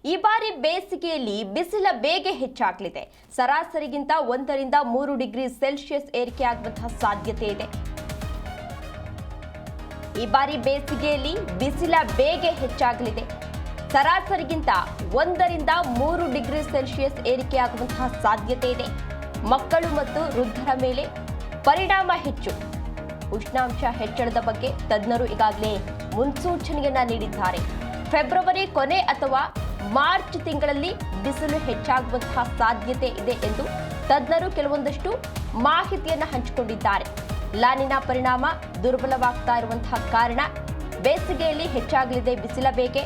ಈ ಬಾರಿ ಬೇಸಿಗೆಯಲ್ಲಿ ಬಿಸಿಲ ಬೇಗ ಹೆಚ್ಚಾಗಲಿದೆ. ಸರಾಸರಿಗಿಂತ 1 ರಿಂದ 3 ಡಿಗ್ರಿ ಸೆಲ್ಸಿಯಸ್ ಏರಿಕೆಯಾಗುವಂತಹ ಸಾಧ್ಯತೆ ಇದೆ. ಈ ಬಾರಿ ಬೇಸಿಗೆಯಲ್ಲಿ ಬಿಸಿಲ ಬೇಗ ಹೆಚ್ಚಾಗಲಿದೆ. ಸರಾಸರಿಗಿಂತ 1 ರಿಂದ 3 ಡಿಗ್ರಿ ಸೆಲ್ಸಿಯಸ್ ಏರಿಕೆಯಾಗುವಂತಹ ಸಾಧ್ಯತೆ ಇದೆ. ಮಕ್ಕಳು ಮತ್ತು ವೃದ್ಧರ ಮೇಲೆ ಪರಿಣಾಮ ಹೆಚ್ಚು. ಉಷ್ಣಾಂಶ ಹೆಚ್ಚಳದ ಬಗ್ಗೆ ತಜ್ಞರು ಈಗಾಗಲೇ ಮುನ್ಸೂಚನೆಯನ್ನ ನೀಡಿದ್ದಾರೆ. ಫೆಬ್ರವರಿ ಕೊನೆ ಅಥವಾ ಮಾರ್ಚ್ ತಿಂಗಳಲ್ಲಿ ಬಿಸಿಲು ಹೆಚ್ಚಾಗುವಂತಹ ಸಾಧ್ಯತೆ ಇದೆ ಎಂದು ತಜ್ಞರು ಕೆಲವೊಂದಷ್ಟು ಮಾಹಿತಿಯನ್ನು ಹಂಚಿಕೊಂಡಿದ್ದಾರೆ. ಲಾನಿನ ಪರಿಣಾಮ ದುರ್ಬಲವಾಗ್ತಾ ಇರುವಂತಹ ಕಾರಣ ಬೇಸಿಗೆಯಲ್ಲಿ ಹೆಚ್ಚಾಗಲಿದೆ ಬಿಸಿಲ ಬೇಗೆ.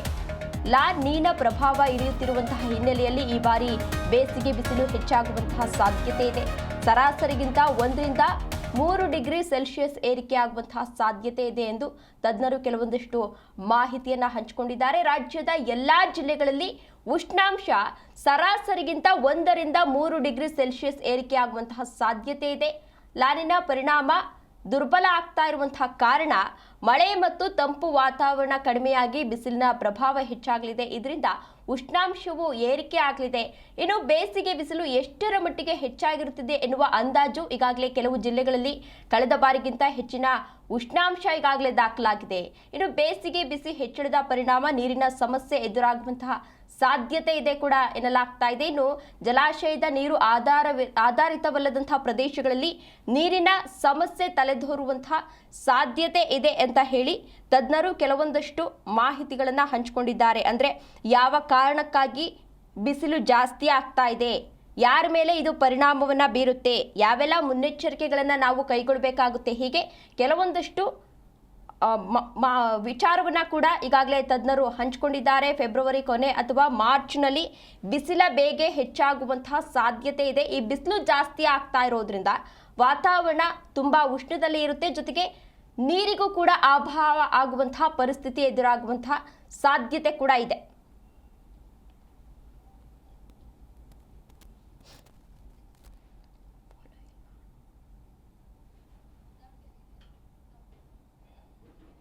ಲಾನಿನ ಪ್ರಭಾವ ಇಳಿಯುತ್ತಿರುವಂತಹ ಹಿನ್ನೆಲೆಯಲ್ಲಿ ಈ ಬಾರಿ ಬೇಸಿಗೆ ಬಿಸಿಲು ಹೆಚ್ಚಾಗುವಂತಹ ಸಾಧ್ಯತೆ ಇದೆ. ಸರಾಸರಿಗಿಂತ 1 ರಿಂದ 3 ಡಿಗ್ರಿ ಸೆಲ್ಸಿಯಸ್ ಏರಿಕೆಯಾಗುವಂತಹ ಸಾಧ್ಯತೆ ಇದೆ ಎಂದು ತಜ್ಞರು ಕೆಲವೊಂದಿಷ್ಟು ಮಾಹಿತಿಯನ್ನ ಹಂಚಿಕೊಂಡಿದ್ದಾರೆ. ರಾಜ್ಯದ ಎಲ್ಲಾ ಜಿಲ್ಲೆಗಳಲ್ಲಿ ಉಷ್ಣಾಂಶ ಸರಾಸರಿಗಿಂತ 1 ರಿಂದ 3 ಡಿಗ್ರಿ ಸೆಲ್ಸಿಯಸ್ ಏರಿಕೆಯಾಗುವಂತಹ ಸಾಧ್ಯತೆ ಇದೆ. ಲಾನಿನ ಪರಿಣಾಮ ದುರ್ಬಲ ಆಗ್ತಾ ಇರುವಂತಹ ಕಾರಣ ಮಳೆ ಮತ್ತು ತಂಪು ವಾತಾವರಣ ಕಡಿಮೆಯಾಗಿ ಬಿಸಿಲಿನ ಪ್ರಭಾವ ಹೆಚ್ಚಾಗಲಿದೆ. ಇದರಿಂದ ಉಷ್ಣಾಂಶವು ಏರಿಕೆ ಆಗಲಿದೆ. ಇನ್ನು ಬೇಸಿಗೆ ಬಿಸಿಲು ಎಷ್ಟರ ಮಟ್ಟಿಗೆ ಹೆಚ್ಚಾಗಿರುತ್ತದೆ ಎನ್ನುವ ಅಂದಾಜು ಈಗಾಗಲೇ ಕೆಲವು ಜಿಲ್ಲೆಗಳಲ್ಲಿ ಕಳೆದ ಬಾರಿಗಿಂತ ಹೆಚ್ಚಿನ ಉಷ್ಣಾಂಶ ಈಗಾಗಲೇ ದಾಖಲಾಗಿದೆ. ಇನ್ನು ಬೇಸಿಗೆ ಬಿಸಿ ಹೆಚ್ಚಳದ ಪರಿಣಾಮ ನೀರಿನ ಸಮಸ್ಯೆ ಎದುರಾಗುವಂತಹ ಸಾಧ್ಯತೆ ಇದೆ ಕೂಡ ಎನ್ನಲಾಗ್ತಾ ಇದೆ. ಇನ್ನು ಜಲಾಶಯದ ನೀರು ಆಧಾರಿತವಲ್ಲದಂತಹ ಪ್ರದೇಶಗಳಲ್ಲಿ ನೀರಿನ ಸಮಸ್ಯೆ ತಲೆದೋರುವಂತಹ ಸಾಧ್ಯತೆ ಇದೆ ಅಂತ ಹೇಳಿ ತಜ್ಞರು ಕೆಲವೊಂದಷ್ಟು ಮಾಹಿತಿಗಳನ್ನ ಹಂಚಿಕೊಂಡಿದ್ದಾರೆ. ಅಂದ್ರೆ ಯಾವ ಕಾರಣಕ್ಕಾಗಿ ಬಿಸಿಲು ಜಾಸ್ತಿ ಆಗ್ತಾ ಇದೆ, ಯಾರ ಮೇಲೆ ಇದು ಪರಿಣಾಮವನ್ನ ಬೀರುತ್ತೆ, ಯಾವೆಲ್ಲ ಮುನ್ನೆಚ್ಚರಿಕೆಗಳನ್ನ ನಾವು ಕೈಗೊಳ್ಳಬೇಕಾಗುತ್ತೆ, ಹೀಗೆ ಕೆಲವೊಂದಷ್ಟು ವಿಚಾರವನ್ನ ಕೂಡ ಈಗಾಗಲೇ ತಜ್ಞರು ಹಂಚಿಕೊಂಡಿದ್ದಾರೆ. ಫೆಬ್ರವರಿ ಕೊನೆ ಅಥವಾ ಮಾರ್ಚ್ನಲ್ಲಿ ಬಿಸಿಲ ಬೇಗೆ ಹೆಚ್ಚಾಗುವಂತಹ ಸಾಧ್ಯತೆ ಇದೆ. ಈ ಬಿಸಿಲು ಜಾಸ್ತಿ ಆಗ್ತಾ ಇರೋದ್ರಿಂದ ವಾತಾವರಣ ತುಂಬಾ ಉಷ್ಣದಲ್ಲಿ ಇರುತ್ತೆ. ಜೊತೆಗೆ ನೀರಿಗೂ ಕೂಡ ಅಭಾವ ಆಗುವಂತಹ ಪರಿಸ್ಥಿತಿ ಎದುರಾಗುವಂತಹ ಸಾಧ್ಯತೆ ಕೂಡ ಇದೆ.